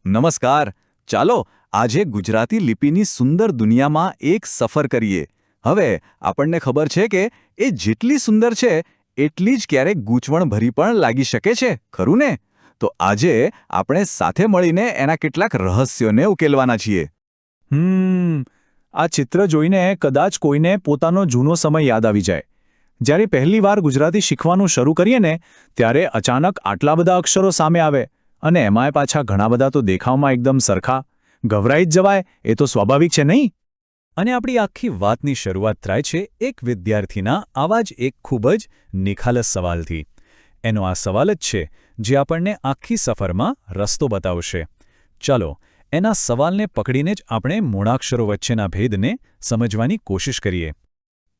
નમસ્કાર. ચાલો આજે ગુજરાતી લિપિની સુંદર દુનિયામાં એક સફર કરીએ. હવે આપણને ખબર છે કે એ જેટલી સુંદર છે એટલી જ ક્યારેક ગૂંચવણભરી પણ લાગી શકે છે, ખરું ને? તો આજે આપણે સાથે મળીને એના કેટલાક રહસ્યોને ઉકેલવાના છીએ. આ ચિત્ર જોઈને કદાચ કોઈને પોતાનો જૂનો સમય યાદ આવી જાય. જ્યારે પહેલીવાર ગુજરાતી શીખવાનું શરૂ કરીએ ને ત્યારે અચાનક આટલા બધા અક્ષરો સામે આવે અને એમાંય પાછા ઘણા બધા તો દેખાવમાં એકદમ સરખા. ગભરાઈ જ જવાય, એ તો સ્વાભાવિક છે નહીં? અને આપણી આખી વાતની શરૂઆત થાય છે એક વિદ્યાર્થીના આવા જ એક ખૂબ જ નિખાલસ સવાલથી. એનો આ સવાલ જ છે જે આપણને આખી સફરમાં રસ્તો બતાવશે. ચાલો એના સવાલને પકડીને જ આપણે મૂળાક્ષરો વચ્ચેના ભેદને સમજવાની કોશિશ કરીએ.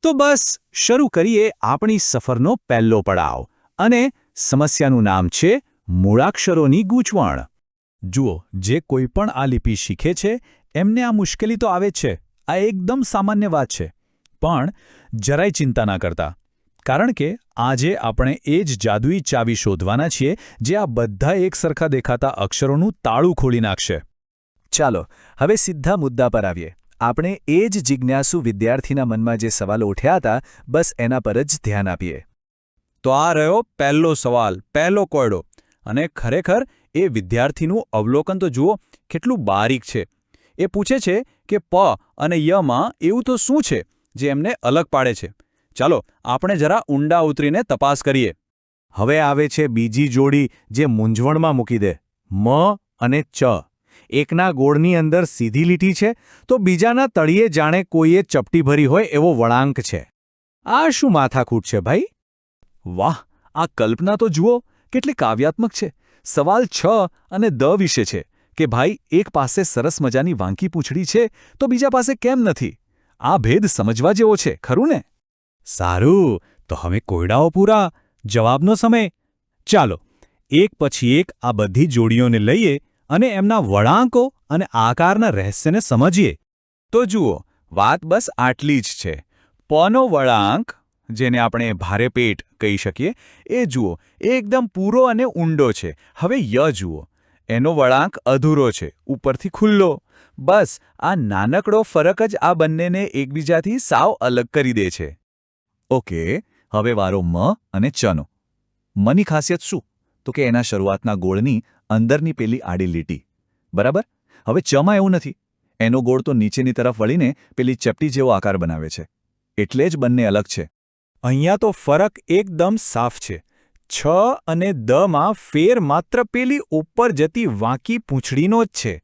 તો બસ શરૂ કરીએ આપણી સફરનો પહેલો પડાવ. અને સમસ્યાનું નામ છે મૂળાક્ષરોની ગૂંચવણ. જુઓ, જે કોઈ પણ આ લિપિ શીખે છે એમને આ મુશ્કેલી તો આવે છે. આ એકદમ સામાન્ય વાત છે. પણ જરાય ચિંતા ના કરતા, કારણ કે આજે આપણે એ જ જાદુઈ ચાવી શોધવાના છીએ જે આ બધા એક સરખા દેખાતા અક્ષરોનું તાળું ખોલી નાખશે. ચાલો હવે સીધા મુદ્દા પર આવીએ. આપણે એ જ જિજ્ઞાસુ વિદ્યાર્થીના મનમાં જે સવાલો ઉઠ્યા હતા, બસ એના પર જ ધ્યાન આપીએ. તો આ રહ્યો પહેલો સવાલ, પહેલો કોયડો. અને ખરેખર એ વિદ્યાર્થીનું અવલોકન તો જુઓ, કેટલું બારીક છે. એ પૂછે છે કે પ અને યમાં એવું તો શું છે જે એમને અલગ પાડે છે? ચાલો આપણે જરા ઊંડા ઉતરીને તપાસ કરીએ. હવે આવે છે બીજી જોડી જે મૂંઝવણમાં મૂકી દે. મ અને ચ. એકના ગોળની અંદર સીધી લીટી છે તો બીજાના તળિયે જાણે કોઈએ ચપટી ભરી હોય એવો વળાંક છે. આ શું માથાકૂટ છે ભાઈ? વાહ, આ કલ્પના તો જુઓ, કેટલી કાવ્યાત્મક છે. સવાલ 6 અને દ વિશે છે કે ભાઈ એક પાસે સરસ મજાની વાંકી પૂંછડી છે તો બીજા પાસે કેમ નથી? આ ભેદ સમજવા જેવો છે, ખરું ને? સારું, તો હવે કોયડાઓ પૂરા, જવાબનો સમય. ચાલો એક પછી એક આ બધી જોડીઓને લઈએ અને એમના વળાંકો અને આકારના રહસ્યને સમજીએ. તો જુઓ, વાત બસ આટલી જ છે. પનો વળાંક, જેને આપણે ભારે પેટ કહી શકીએ, એ જુઓ એકદમ પૂરો અને ઊંડો છે. હવે ય જુઓ, એનો વળાંક અધૂરો છે, ઉપરથી ખુલ્લો. બસ આ નાનકડો ફરક જ આ બંનેને એકબીજાથી સાવ અલગ કરી દે છે. ઓકે, હવે વારો મ અને ચનો. મની ખાસિયત શું? તો કે એના શરૂઆતના ગોળની અંદરની પેલી આડી લીટી. બરાબર? હવે ચમાં એવું નથી. એનો ગોળ તો નીચેની તરફ વળીને પેલી ચપટી જેવો આકાર બનાવે છે. એટલે જ બંને અલગ છે. અહીંયા તો ફરક એકદમ સાફ છે. છ અને દમાં ફેર માત્ર પેલી ઉપર જતી વાંકી પૂંછડીનો જ છે.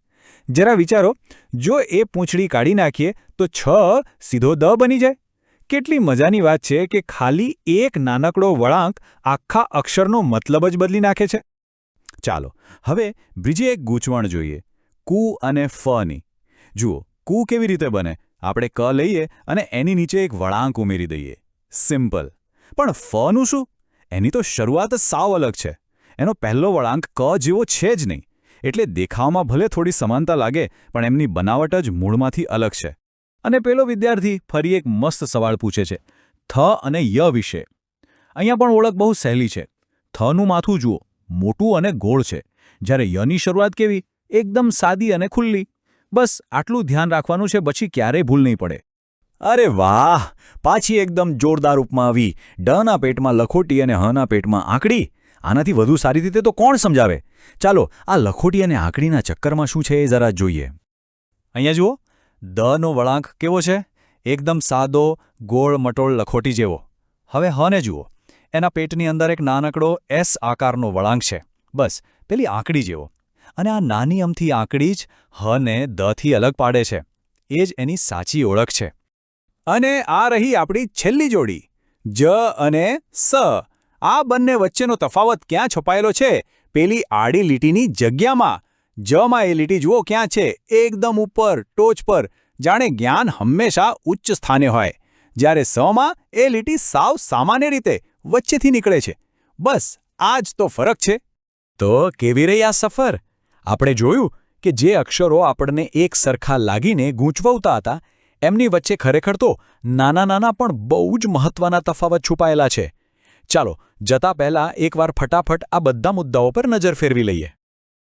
જરા વિચારો, જો એ પૂંછડી કાઢી નાખીએ તો છ સીધો દ બની જાય. કેટલી મજાની વાત છે કે ખાલી એક નાનકડો વળાંક આખા અક્ષરનો મતલબ જ બદલી નાખે છે. ચાલો હવે બીજી એક ગૂંચવણ જોઈએ, કુ અને ફની. જુઓ, કુ કેવી રીતે બને? આપણે ક લઈએ અને એની નીચે એક વળાંક ઉમેરી દઈએ. સિમ્પલ. પણ ફનું શું? એની તો શરૂઆત જ સાવ અલગ છે. એનો પહેલો વળાંક ક જેવો છે જ નહીં. એટલે દેખાવમાં ભલે થોડી સમાનતા લાગે પણ એમની બનાવટ જ મૂળમાંથી અલગ છે. અને પેલો વિદ્યાર્થી ફરી એક મસ્ત સવાલ પૂછે છે, થ અને ય વિશે. અહીંયા પણ ઓળખ બહુ સહેલી છે. થનું માથું જુઓ, મોટું અને ગોળ છે, જ્યારે યની શરૂઆત કેવી? એકદમ સાદી અને ખુલ્લી. બસ આટલું ધ્યાન રાખવાનું છે, પછી ક્યારેય ભૂલ નહીં પડે. અરે વાહ, પાછી એકદમ જોરદાર ઉપમા આવી. ડના પેટમાં લખોટી અને હના પેટમાં આંકડી. આનાથી વધુ સારી રીતે તો કોણ સમજાવે? ચાલો આ લખોટી અને આંકડીના ચક્કરમાં શું છે એ જરા જોઈએ. અહીંયા જુઓ, દનો વળાંક કેવો છે? એકદમ સાદો, ગોળ મટોળ લખોટી જેવો. હવે હને જુઓ, એના પેટની અંદર એક નાનકડો એસ આકારનો વળાંક છે. બસ પેલી આંકડી જેવો. અને આ નાની અમથી આંકડી જ હને દથી અલગ પાડે છે. એ જ એની સાચી ઓળખ છે. અને આ રહી આપણી છેલ્લી જોડી, જ અને સ. આ બંને વચ્ચેનો તફાવત ક્યાં છપાયેલો છે? પેલી આડી લીટીની જગ્યામાં. જમાં એ લીટી જુઓ ક્યાં છે? એકદમ ઉપર, ટોચ પર, જાણે જ્ઞાન હંમેશા ઉચ્ચ સ્થાને હોય. જ્યારે સમાં એ લીટી સાવ સામાન્ય રીતે વચ્ચેથી નીકળે છે. બસ આ જ તો ફરક છે. તો કેવી રહી આ સફર? આપણે જોયું કે જે અક્ષરો આપણને એક સરખા લાગીને ગૂંચવતા હતા, એમની વચ્ચે ખરેખર તો નાના પણ બહુ જ મહત્વના તફાવત છુપાયેલા છે. ચાલો જતા પહેલા એકવાર ફટાફટ આ બધા મુદ્દાઓ પર નજર ફેરવી લઈએ.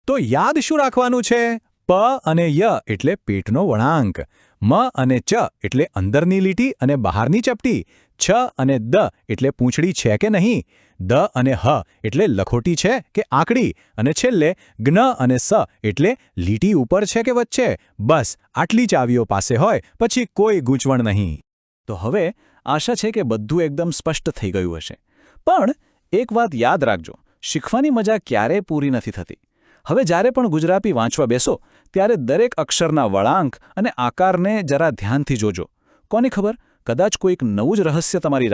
તો યાદ શું રાખવાનું છે? પ અને ય એટલે પેટનો વળાંક, મ અને ચ એટલે અંદરની લીટી અને બહારની ચપટી, છ અને દ એટલે પૂંછડી છે કે નહીં, દ અને હ એટલે લખોટી છે કે આંકડી, અને છેલ્લે જ્ઞ અને સ એટલે લીટી ઉપર છે કે વચ્ચે. બસ આટલી ચાવીઓ પાસે હોય પછી કોઈ ગૂંચવણ નહીં. તો હવે આશા છે કે બધું એકદમ સ્પષ્ટ થઈ ગયું હશે. પણ એક વાત યાદ રાખજો, શીખવાની મજા ક્યારેય પૂરી નથી થતી. હવે જ્યારે પણ ગુજરાતી વાંચવા બેસો ત્યારે દરેક અક્ષરના વળાંક અને આકારને જરા ધ્યાનથી જોજો. કોની ખબર, કદાચ કોઈક નવું જ રહસ્ય તમારી